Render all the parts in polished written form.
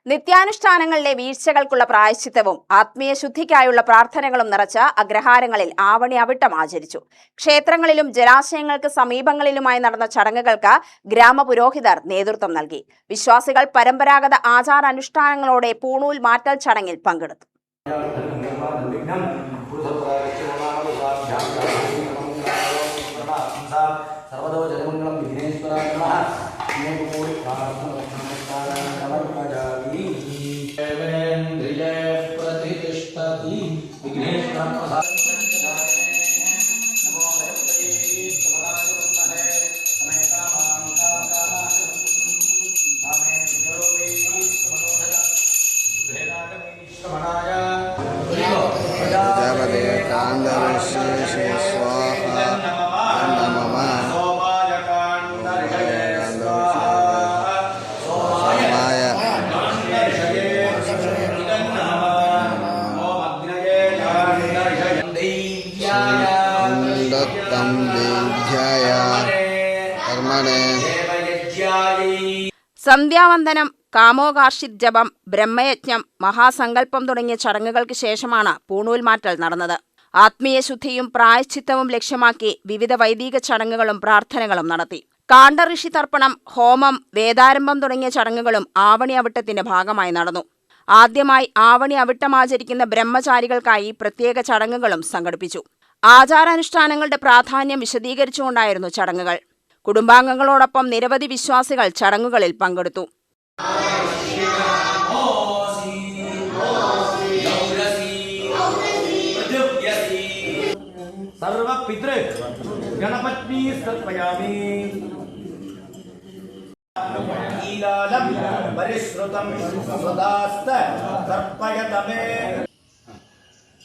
നിത്യാനുഷ്ഠാനങ്ങളിലെ വീഴ്ചകൾക്കുള്ള പ്രായശ്ചിത്തവും ആത്മീയ ശുദ്ധിക്കായുള്ള പ്രാർത്ഥനകളും നിറച്ച അഗ്രഹാരങ്ങളിൽ ആവണി അവിട്ടം ആചരിച്ചു. ക്ഷേത്രങ്ങളിലും ജലാശയങ്ങൾക്ക് സമീപങ്ങളിലുമായി നടന്ന ചടങ്ങുകൾക്ക് ഗ്രാമപുരോഹിതർ നേതൃത്വം നൽകി. വിശ്വാസികൾ പരമ്പരാഗത ആചാരാനുഷ്ഠാനങ്ങളോടെ പൂണൂൽ മാറ്റൽ ചടങ്ങിൽ പങ്കെടുത്തു. സന്ധ്യാവന്ദനം, കാമോകാർഷിത് ജപം, ബ്രഹ്മയജ്ഞം, മഹാസങ്കല്പം തുടങ്ങിയ ചടങ്ങുകൾക്ക് ശേഷമാണ് പൂണൂൽ മാറ്റൽ നടന്നത്. ആത്മീയ ശുദ്ധിയും പ്രായശ്ചിത്തവും ലക്ഷ്യമാക്കി വിവിധ വൈദിക ചടങ്ങുകളും പ്രാർത്ഥനകളും നടത്തി. കാണ്ഡഋഷി തർപ്പണം, ഹോമം, വേദാരംഭം തുടങ്ങിയ ചടങ്ങുകളും ആവണി അവിട്ടത്തിന്റെ ഭാഗമായി നടന്നു. ആദ്യമായി ആവണി അവിട്ടമാചരിക്കുന്ന ബ്രഹ്മചാരികൾക്കായി പ്രത്യേക ചടങ്ങുകളും സംഘടിപ്പിച്ചു. ആചാരാനുഷ്ഠാനങ്ങളുടെ പ്രാധാന്യം വിശദീകരിച്ചുകൊണ്ടായിരുന്നു ചടങ്ങുകൾ. കുടുംബാംഗങ്ങളോടൊപ്പം നിരവധി വിശ്വാസികൾ ചടങ്ങുകളിൽ പങ്കെടുത്തു.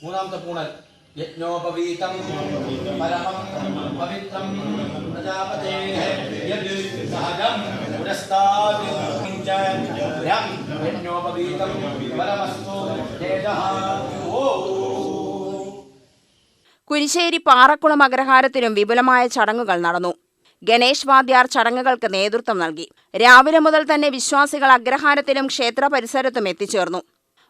മൂന്നാമത്തെ പൂണൽ യജ്ഞോപവീതം പരമം പവിത്രം പ്രജാപതേഃ യദ് സഹജം പുരസ്താദ് യജ്ഞോപവീതം പരമസ്തു തേജഃ. കുരിശ്ശേരി പാറക്കുളം അഗ്രഹാരത്തിലും വിപുലമായ ചടങ്ങുകൾ നടന്നു. ഗണേഷ് വാദ്യാർ ചടങ്ങുകൾക്ക് നേതൃത്വം നൽകി. രാവിലെ മുതൽ തന്നെ വിശ്വാസികൾ അഗ്രഹാരത്തിലും ക്ഷേത്ര പരിസരത്തും എത്തിച്ചേർന്നു.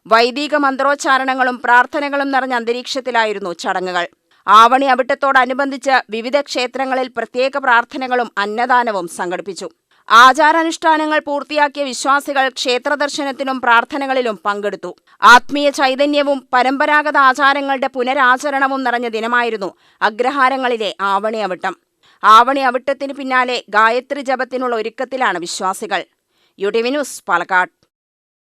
വൈദിക മന്ത്രോച്ചാരണങ്ങളും പ്രാർത്ഥനകളും നിറഞ്ഞ അന്തരീക്ഷത്തിലായിരുന്നു ചടങ്ങുകൾ. ആവണി അവിട്ടത്തോടനുബന്ധിച്ച് വിവിധ ക്ഷേത്രങ്ങളിൽ പ്രത്യേക പ്രാർത്ഥനകളും അന്നദാനവും സംഘടിപ്പിച്ചു. ആചാരാനുഷ്ഠാനങ്ങൾ പൂർത്തിയാക്കിയ വിശ്വാസികൾ ക്ഷേത്രദർശനത്തിനും പ്രാർത്ഥനകളിലും പങ്കെടുത്തു. ആത്മീയ ചൈതന്യവും പരമ്പരാഗത ആചാരങ്ങളുടെ പുനരാചരണവും നിറഞ്ഞ ദിനമായിരുന്നു അഗ്രഹാരങ്ങളിലെ ആവണി അവിട്ടം. ആവണി അവിട്ടത്തിന് പിന്നാലെ ഗായത്രി ജപത്തിനുള്ള ഒരുക്കത്തിലാണ് വിശ്വാസികൾ. UTV news, Palakkad.